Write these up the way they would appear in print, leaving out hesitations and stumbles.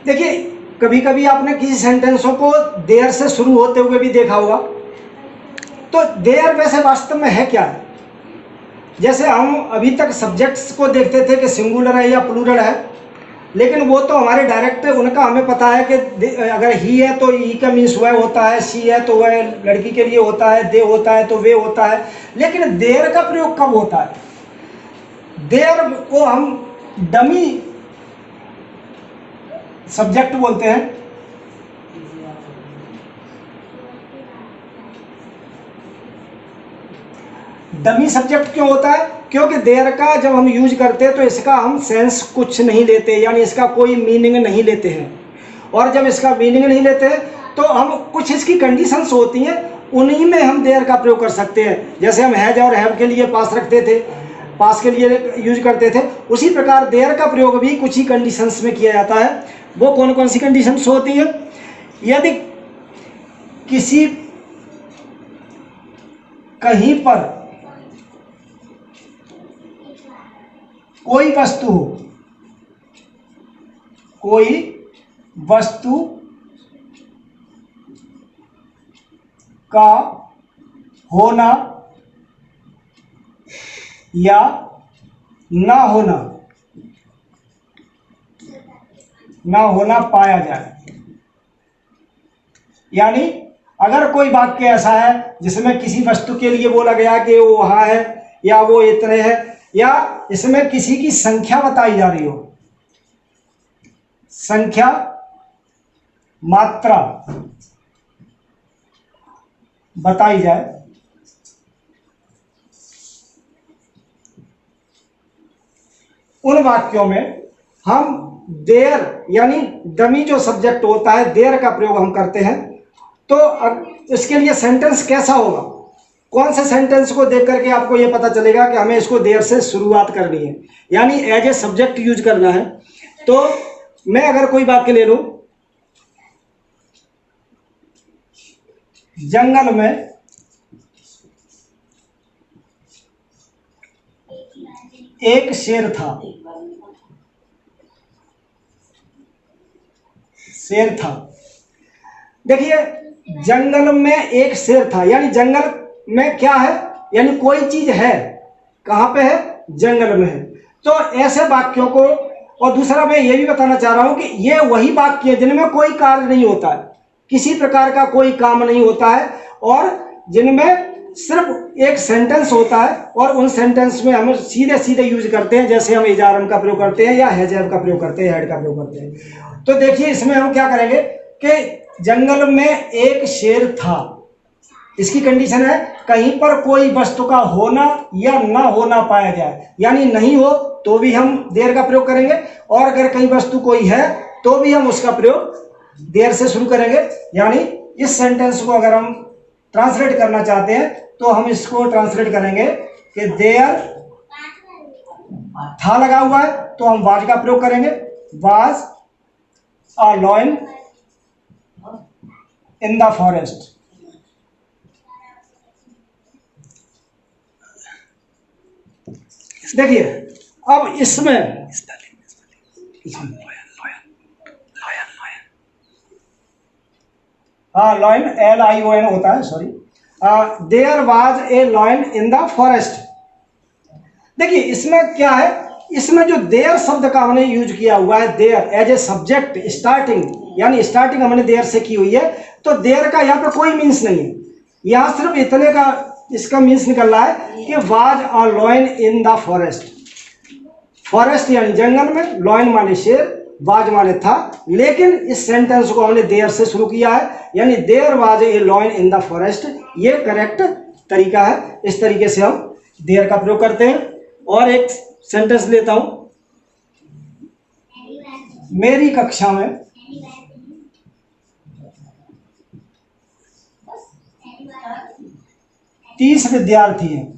देखिए, कभी कभी आपने किसी सेंटेंसों को देयर से शुरू होते हुए भी देखा होगा। तो देयर वैसे वास्तव में है क्या है? जैसे हम अभी तक सब्जेक्ट्स को देखते थे कि सिंगुलर है या प्लूरल है, लेकिन वो तो हमारे डायरेक्ट उनका हमें पता है कि अगर ही है तो ही का मीन्स वह होता है, सी है तो वह लड़की के लिए होता है, दे होता है तो वे होता है। लेकिन देयर का प्रयोग कब होता है? देयर को हम डमी सब्जेक्ट बोलते हैं। डमी सब्जेक्ट क्यों होता है? क्योंकि देयर का जब हम यूज करते हैं तो इसका हम सेंस कुछ नहीं लेते, यानी इसका कोई मीनिंग नहीं लेते हैं। और जब इसका मीनिंग नहीं लेते तो हम कुछ इसकी कंडीशंस होती हैं, उन्हीं में हम देयर का प्रयोग कर सकते हैं। जैसे हम हैज और हैव के लिए पास रखते थे, पास के लिए यूज करते थे, उसी प्रकार देयर का प्रयोग भी कुछ ही कंडीशंस में किया जाता है। वो कौन कौन सी कंडीशंस होती हैं? यदि किसी कहीं पर कोई वस्तु हो, कोई वस्तु का होना या ना होना पाया जाए। यानी अगर कोई वाक्य ऐसा है जिसमें किसी वस्तु के लिए बोला गया कि वो वहां है या वो इतने है, या इसमें किसी की संख्या बताई जा रही हो, संख्या, मात्रा बताई जाए, उन वाक्यों में हम देयर यानी डमी जो सब्जेक्ट होता है देयर का प्रयोग हम करते हैं। तो अब इसके लिए सेंटेंस कैसा होगा? कौन से सेंटेंस को देख करके आपको यह पता चलेगा कि हमें इसको देयर से शुरुआत करनी है, यानी एज ए सब्जेक्ट यूज करना है? तो मैं अगर कोई वाक्य ले लूं, जंगल में एक शेर था, शेर था। देखिए, जंगल में एक शेर था, यानी जंगल में क्या है? यानी कोई चीज है। कहां पे है? जंगल में है। तो ऐसे वाक्यों को, और दूसरा मैं ये भी बताना चाह रहा हूं कि ये वही वाक्य है जिनमें कोई कार्य नहीं होता है, किसी प्रकार का कोई काम नहीं होता है, और जिनमें सिर्फ एक सेंटेंस होता है, और उन सेंटेंस में हम सीधे सीधे यूज करते हैं। जैसे हम इजारम का प्रयोग करते हैं या हैज हैव का प्रयोग करते हैं, हेड का प्रयोग करते हैं। तो देखिए, इसमें हम क्या करेंगे कि जंगल में एक शेर था, इसकी कंडीशन है कहीं पर कोई वस्तु का होना या ना होना पाया जाए, यानी नहीं हो तो भी हम देयर का प्रयोग करेंगे, और अगर कहीं वस्तु कोई है तो भी हम उसका प्रयोग देयर से शुरू करेंगे। यानी इस सेंटेंस को अगर हम ट्रांसलेट करना चाहते हैं तो हम इसको ट्रांसलेट करेंगे कि देयर था लगा हुआ है तो हम वाज का प्रयोग करेंगे, was a lion in the forest. देखिए, अब इसमें हाँ, लॉयन LION होता है, sorry. There was a lion in the forest. देखिए, इसमें क्या है? इसमें जो देयर शब्द का हमने यूज किया हुआ है, there as a subject, starting, यानी स्टार्टिंग हमने देयर से की हुई है, तो देयर का यहाँ पे कोई मीन्स नहीं है। यहाँ सिर्फ इतने का इसका मीन्स निकल रहा है कि was a lion in the forest. Forest यानी जंगल में, लॉयन माने शेर, वाज माने था, लेकिन इस सेंटेंस को हमने देयर से शुरू किया है, यानी there was a lion in the forest. ये करेक्ट तरीका है, इस तरीके से हम देयर का प्रयोग करते हैं। और एक सेंटेंस लेता हूं, मेरी कक्षा में 30 विद्यार्थी हैं।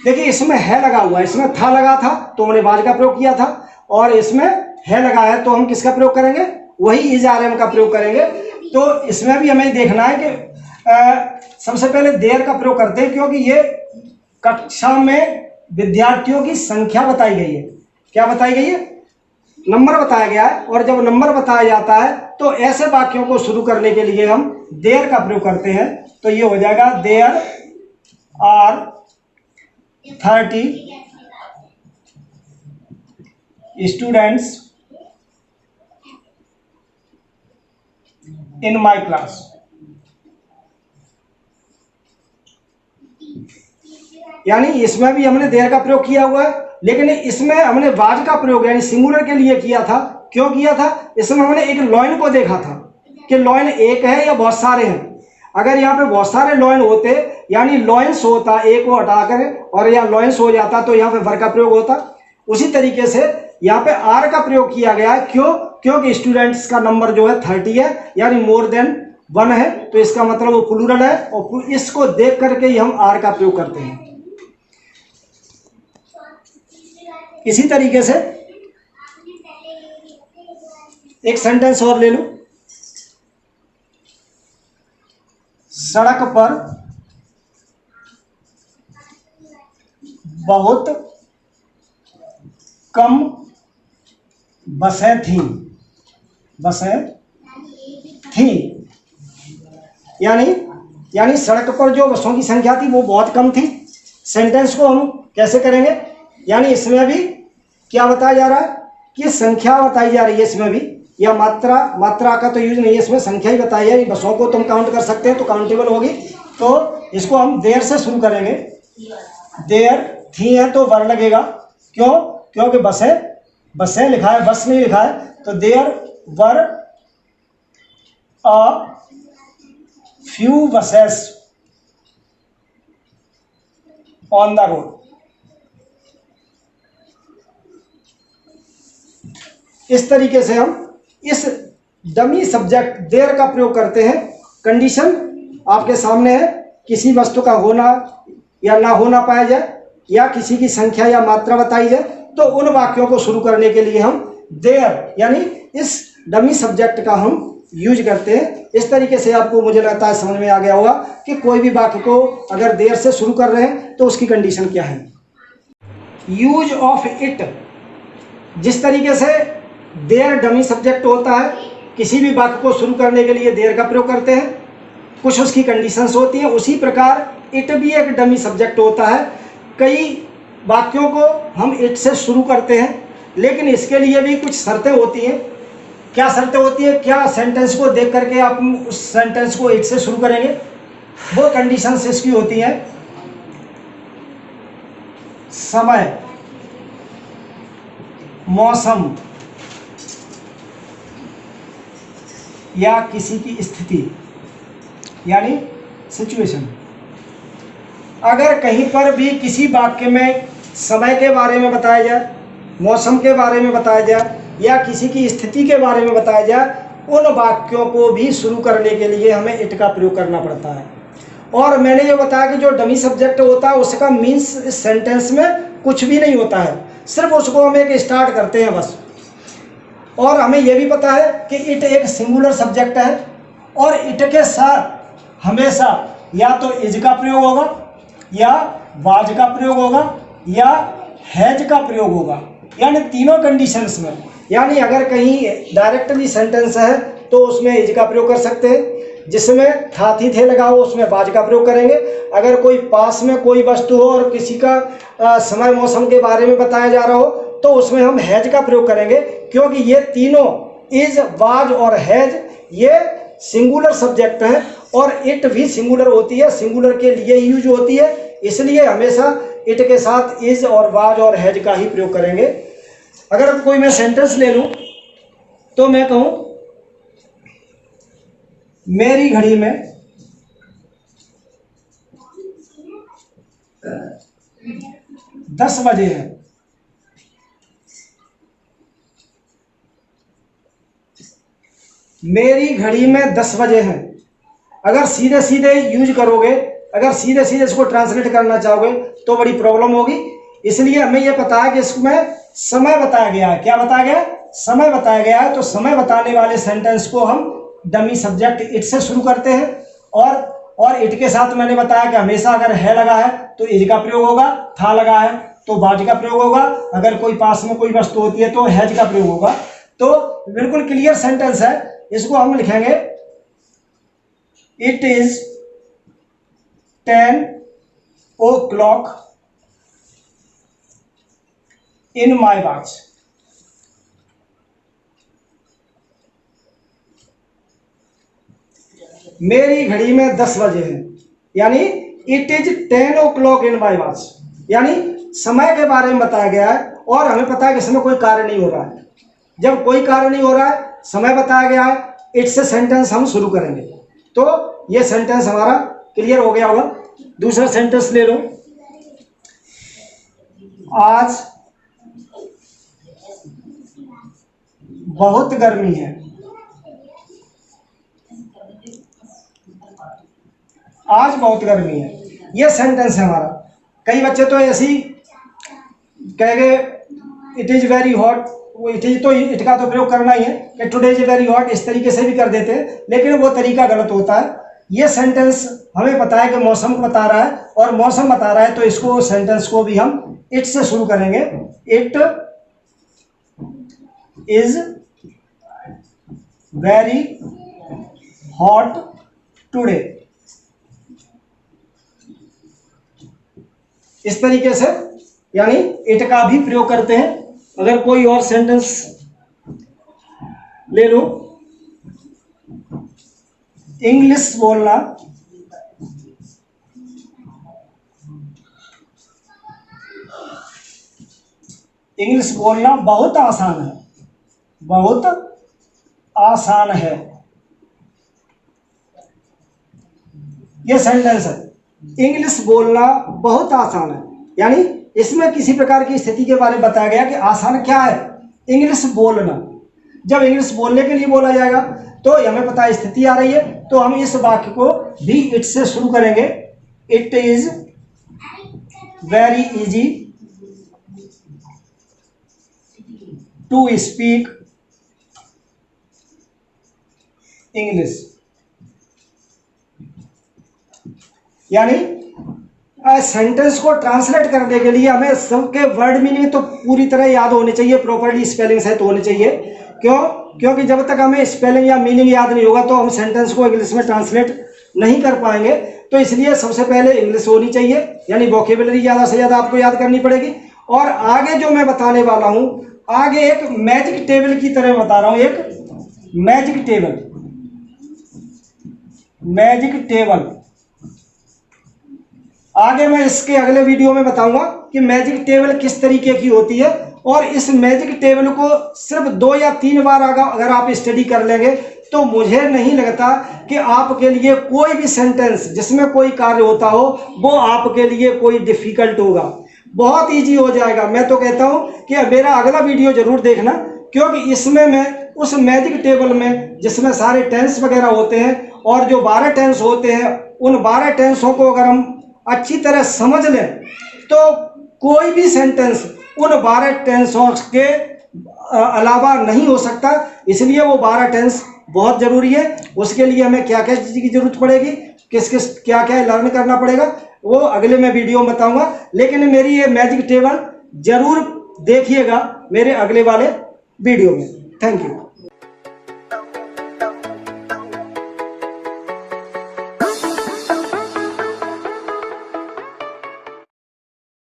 देखिए, इसमें है लगा हुआ है, इसमें था लगा था तो हमने वाज का प्रयोग किया था, और इसमें है लगा है तो हम किसका प्रयोग करेंगे? वही इज आर एम का प्रयोग करेंगे। तो इसमें भी हमें देखना है कि सबसे पहले देयर का प्रयोग करते हैं, क्योंकि ये कक्षा में विद्यार्थियों की संख्या बताई गई है। क्या बताई गई है? नंबर बताया गया है। और जब नंबर बताया जाता है तो ऐसे वाक्यों को शुरू करने के लिए हम देयर का प्रयोग करते हैं। तो ये हो जाएगा there are 30 students in my class. यानी इसमें भी हमने देयर का प्रयोग किया हुआ है, लेकिन इसमें हमने वाज का प्रयोग यानी सिंगुलर के लिए किया था। क्यों किया था? इसमें हमने एक लॉइन को देखा था कि लॉइन एक है या बहुत सारे हैं। अगर यहाँ पे बहुत सारे लॉइन होते यानी लॉइन्स होता, एक को हटाकर और यहाँ लॉइन्स हो जाता तो यहाँ पे वर का प्रयोग होता। उसी तरीके से यहाँ पे आर का प्रयोग किया गया है। क्यों? क्योंकि स्टूडेंट्स का नंबर जो है 30 है यानी मोर देन 1 है, तो इसका मतलब वो प्लूरल है और इसको देख करके ही हम आर का प्रयोग करते हैं। इसी तरीके से एक सेंटेंस और ले लो। सड़क पर बहुत कम बसें थीं। यानी सड़क पर जो बसों की संख्या थी वो बहुत कम थी। सेंटेंस को हम कैसे करेंगे? यानी इसमें भी क्या बताया जा रहा है कि संख्या बताई जा रही है इसमें भी, या मात्रा का तो यूज नहीं है, इसमें संख्या ही बताई है। बसों को तुम काउंट कर सकते हैं तो काउंटेबल होगी। तो इसको हम देयर से शुरू करेंगे। देयर थी है तो वर लगेगा। क्यों? क्योंकि बसें लिखा है, बस नहीं लिखा है, तो there were a few buses on the road. इस तरीके से हम इस डमी सब्जेक्ट देयर का प्रयोग करते हैं। कंडीशन आपके सामने है, किसी वस्तु का होना या ना होना पाया जाए या किसी की संख्या या मात्रा बताई जाए, तो उन वाक्यों को शुरू करने के लिए हम देयर यानी इस डमी सब्जेक्ट का हम यूज करते हैं। इस तरीके से आपको मुझे लगता है समझ में आ गया होगा कि कोई भी वाक्य को अगर देयर से शुरू कर रहे हैं तो उसकी कंडीशन क्या है। यूज ऑफ इट, जिस तरीके से देयर डमी सब्जेक्ट होता है, किसी भी वाक्य को शुरू करने के लिए देयर का प्रयोग करते हैं, कुछ उसकी कंडीशंस होती हैं। उसी प्रकार इट भी एक डमी सब्जेक्ट होता है। कई वाक्यों को हम इट से शुरू करते हैं, लेकिन इसके लिए भी कुछ शर्तें होती हैं। क्या शर्तें होती है? क्या सेंटेंस को देख करके आप उस सेंटेंस को इट से शुरू करेंगे? वो कंडीशंस इसकी होती हैं। समय, मौसम या किसी की स्थिति यानी सिचुएशन। अगर कहीं पर भी किसी वाक्य में समय के बारे में बताया जाए, मौसम के बारे में बताया जाए या किसी की स्थिति के बारे में बताया जाए, उन वाक्यों को भी शुरू करने के लिए हमें इट का प्रयोग करना पड़ता है। और मैंने ये बताया कि जो डमी सब्जेक्ट होता है उसका मीन्स इस सेंटेंस में कुछ भी नहीं होता है, सिर्फ उसको हम एक स्टार्ट करते हैं बस। और हमें यह भी पता है कि इट एक सिंगुलर सब्जेक्ट है और इट के साथ हमेशा या तो इज का प्रयोग होगा या वाज का प्रयोग होगा या हैज का प्रयोग होगा, यानी तीनों कंडीशंस में। यानी अगर कहीं डायरेक्टली सेंटेंस है तो उसमें इज का प्रयोग कर सकते हैं, जिसमें था थी थे लगा हो उसमें वाज का प्रयोग करेंगे। अगर कोई पास में कोई वस्तु हो और किसी का समय मौसम के बारे में बताया जा रहा हो तो उसमें हम हैज का प्रयोग करेंगे, क्योंकि ये तीनों इज, वाज और हैज ये सिंगुलर सब्जेक्ट हैं और इट भी सिंगुलर होती है, सिंगुलर के लिए यूज होती है। इसलिए हमेशा इट के साथ इज और वाज और हैज का ही प्रयोग करेंगे। अगर कोई मैं सेंटेंस ले लूं तो मैं कहूं मेरी घड़ी में 10 बजे हैं। मेरी घड़ी में 10 बजे हैं। अगर सीधे सीधे यूज करोगे, अगर सीधे सीधे इसको ट्रांसलेट करना चाहोगे तो बड़ी प्रॉब्लम होगी। इसलिए हमें यह पता है कि इसमें समय बताया गया है। क्या बताया गया? समय बताया गया है। तो समय बताने वाले सेंटेंस को हम डमी सब्जेक्ट इट से शुरू करते हैं और और इट के साथ मैंने बताया कि हमेशा अगर है लगा है तो इज का प्रयोग होगा, था लगा है तो वाज का प्रयोग होगा, अगर कोई पास में कोई वस्तु होती है तो हैज का प्रयोग होगा। तो बिल्कुल क्लियर सेंटेंस है, इसको हम लिखेंगे it is 10 o'clock in my watch. मेरी घड़ी में 10 बजे हैं, यानी it is 10 o'clock in my watch, यानी समय के बारे में बताया गया है और हमें पता है कि इसमें कोई कार्य नहीं हो रहा है। जब कोई कार्य नहीं हो रहा है, समय बताया गया है, इट से सेंटेंस हम शुरू करेंगे। तो ये सेंटेंस हमारा क्लियर हो गया होगा। दूसरा सेंटेंस ले लो, आज बहुत गर्मी है। आज बहुत गर्मी है, ये सेंटेंस है हमारा। कई बच्चे तो ऐसी कहेंगे इट इज वेरी हॉट, वो इट इज तो इट का तो प्रयोग करना ही है कि टुडे इज वेरी हॉट, इस तरीके से भी कर देते हैं, लेकिन वो तरीका गलत होता है। ये सेंटेंस हमें पता है कि मौसम को बता रहा है और मौसम बता रहा है, तो इसको सेंटेंस को भी हम इट से शुरू करेंगे। It is very hot today, इस तरीके से यानी इट का भी प्रयोग करते हैं। अगर कोई और सेंटेंस ले लो, इंग्लिश बोलना बहुत आसान है, बहुत आसान है, यह सेंटेंस है। इंग्लिश बोलना बहुत आसान है, यानी इसमें किसी प्रकार की स्थिति के बारे में बताया गया कि आसान क्या है, इंग्लिश बोलना। जब इंग्लिश बोलने के लिए बोला जाएगा तो हमें पता है स्थिति आ रही है, तो हम इस वाक्य को भी इट से शुरू करेंगे। It is very easy to speak English, यानी सेंटेंस को ट्रांसलेट करने के लिए हमें सबके वर्ड मीनिंग तो पूरी तरह याद होने चाहिए, प्रॉपर्ली स्पेलिंग सहित होने चाहिए। क्योंकि जब तक हमें स्पेलिंग या मीनिंग याद नहीं होगा तो हम सेंटेंस को इंग्लिश में ट्रांसलेट नहीं कर पाएंगे। तो इसलिए सबसे पहले इंग्लिश होनी चाहिए, यानी वोकेबुलरी ज़्यादा से ज़्यादा आपको याद करनी पड़ेगी। और आगे जो मैं बताने वाला हूँ, आगे एक मैजिक टेबल की तरह बता रहा हूँ, एक मैजिक टेबल। आगे मैं इसके अगले वीडियो में बताऊंगा कि मैजिक टेबल किस तरीके की होती है, और इस मैजिक टेबल को सिर्फ 2 या 3 बार अगर आप स्टडी कर लेंगे तो मुझे नहीं लगता कि आपके लिए कोई भी सेंटेंस जिसमें कोई कार्य होता हो वो आपके लिए कोई डिफिकल्ट होगा, बहुत इजी हो जाएगा। मैं तो कहता हूं कि मेरा अगला वीडियो जरूर देखना, क्योंकि इसमें मैं उस मैजिक टेबल में जिसमें सारे टेंस वगैरह होते हैं और जो 12 टेंस होते हैं, उन 12 टेंसों को अगर हम अच्छी तरह समझ लें तो कोई भी सेंटेंस उन 12 टेंसों के अलावा नहीं हो सकता। इसलिए वो 12 टेंस बहुत ज़रूरी है। उसके लिए हमें क्या क्या चीज़ की ज़रूरत पड़ेगी, किस किस क्या क्या लर्न करना पड़ेगा, वो अगले मैं वीडियो में बताऊंगा। लेकिन मेरी ये मैजिक टेबल ज़रूर देखिएगा मेरे अगले वाले वीडियो में। Thank you.